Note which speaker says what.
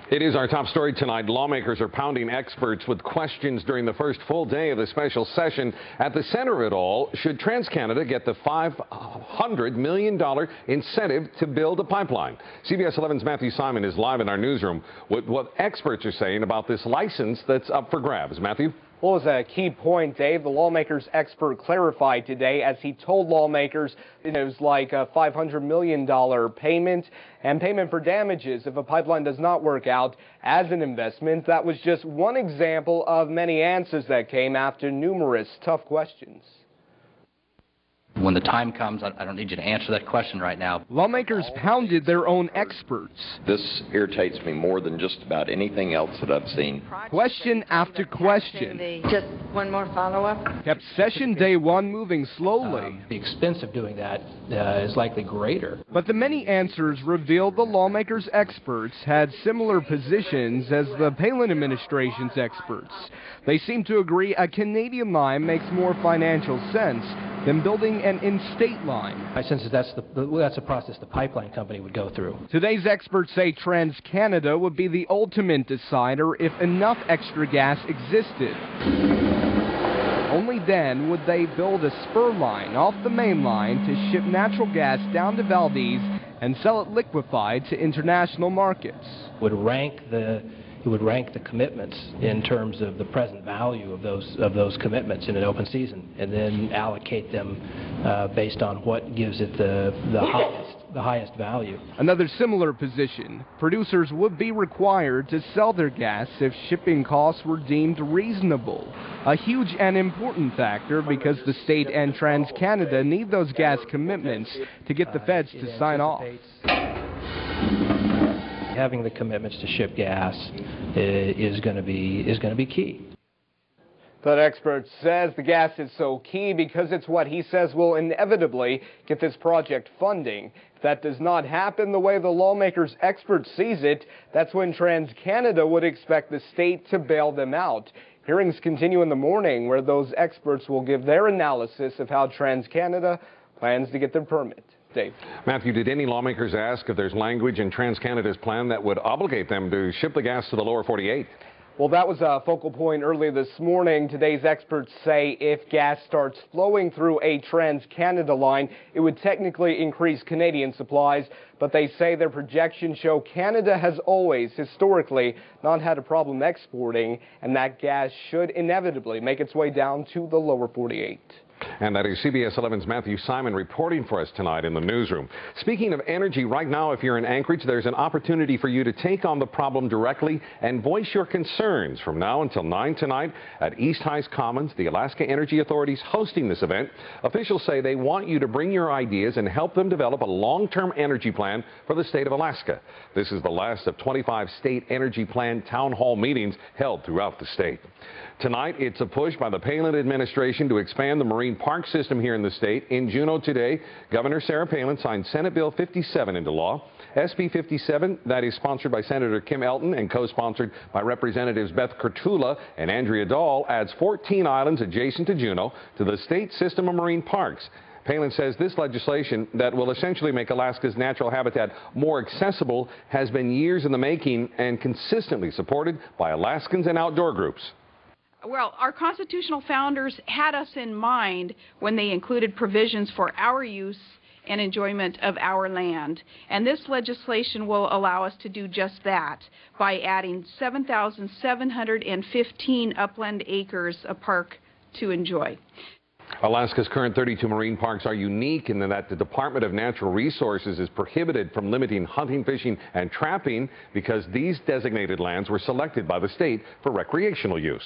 Speaker 1: It is our top story tonight. Lawmakers are pounding experts with questions during the first full day of the special session. At the center of it all, should TransCanada get the $500 million incentive to build a pipeline? CBS 11's Matthew Simon is live in our newsroom with what experts are saying about this license that's up for grabs. Matthew?
Speaker 2: Well, as a key point, Dave, the lawmakers expert clarified today as he told lawmakers it was like a $500 million payment and payment for damages if a pipeline does not work out as an investment. That was just one example of many answers that came after numerous tough questions.
Speaker 3: When the time comes, I don't need you to answer that question right now.
Speaker 2: Lawmakers pounded their own experts.
Speaker 4: This irritates me more than just about anything else that I've seen.
Speaker 2: Question after question.
Speaker 5: Just one more follow-up.
Speaker 2: Kept session day one moving slowly.
Speaker 3: The expense of doing that is likely greater.
Speaker 2: But the many answers revealed the lawmakers' experts had similar positions as the Palin administration's experts. They seem to agree a Canadian line makes more financial sense than building an in-state line.
Speaker 3: My sense is that's a process the pipeline company would go through.
Speaker 2: Today's experts say TransCanada would be the ultimate decider if enough extra gas existed. Only then would they build a spur line off the main line to ship natural gas down to Valdez and sell it liquefied to international markets.
Speaker 3: It would rank the commitments in terms of the present value of those commitments in an open season, and then allocate them based on what gives it the highest value.
Speaker 2: Another similar position: producers would be required to sell their gas if shipping costs were deemed reasonable. A huge and important factor because the state and TransCanada need those gas commitments to get the feds to sign off.
Speaker 3: Having the commitments to ship gas is going to be key.
Speaker 2: That expert says the gas is so key because it's what he says will inevitably get this project funding. If that does not happen the way the lawmakers' expert sees it, that's when TransCanada would expect the state to bail them out. Hearings continue in the morning where those experts will give their analysis of how TransCanada plans to get their permit. Dave.
Speaker 1: Matthew, did any lawmakers ask if there's language in TransCanada's plan that would obligate them to ship the gas to the lower 48?
Speaker 2: Well, that was a focal point earlier this morning. Today's experts say if gas starts flowing through a TransCanada line, it would technically increase Canadian supplies, but they say their projections show Canada has always, historically, not had a problem exporting, and that gas should inevitably make its way down to the lower 48.
Speaker 1: And that is CBS 11's Matthew Simon reporting for us tonight in the newsroom. Speaking of energy, right now, if you're in Anchorage, there's an opportunity for you to take on the problem directly and voice your concerns from now until 9 tonight at East High's Commons. The Alaska Energy Authority is hosting this event. Officials say they want you to bring your ideas and help them develop a long-term energy plan for the state of Alaska. This is the last of 25 state energy plan town hall meetings held throughout the state. Tonight, it's a push by the Palin administration to expand the marine park system here in the state. In Juneau today, Governor Sarah Palin signed Senate Bill 57 into law. SB 57, that is sponsored by Senator Kim Elton and co-sponsored by Representatives Beth Kurtula and Andrea Dahl, adds 14 islands adjacent to Juneau to the state system of marine parks. Palin says this legislation that will essentially make Alaska's natural habitat more accessible has been years in the making and consistently supported by Alaskans and outdoor groups.
Speaker 6: Well, our constitutional founders had us in mind when they included provisions for our use and enjoyment of our land. And this legislation will allow us to do just that by adding 7,715 upland acres of park to enjoy.
Speaker 1: Alaska's current 32 marine parks are unique in that the Department of Natural Resources is prohibited from limiting hunting, fishing, and trapping because these designated lands were selected by the state for recreational use.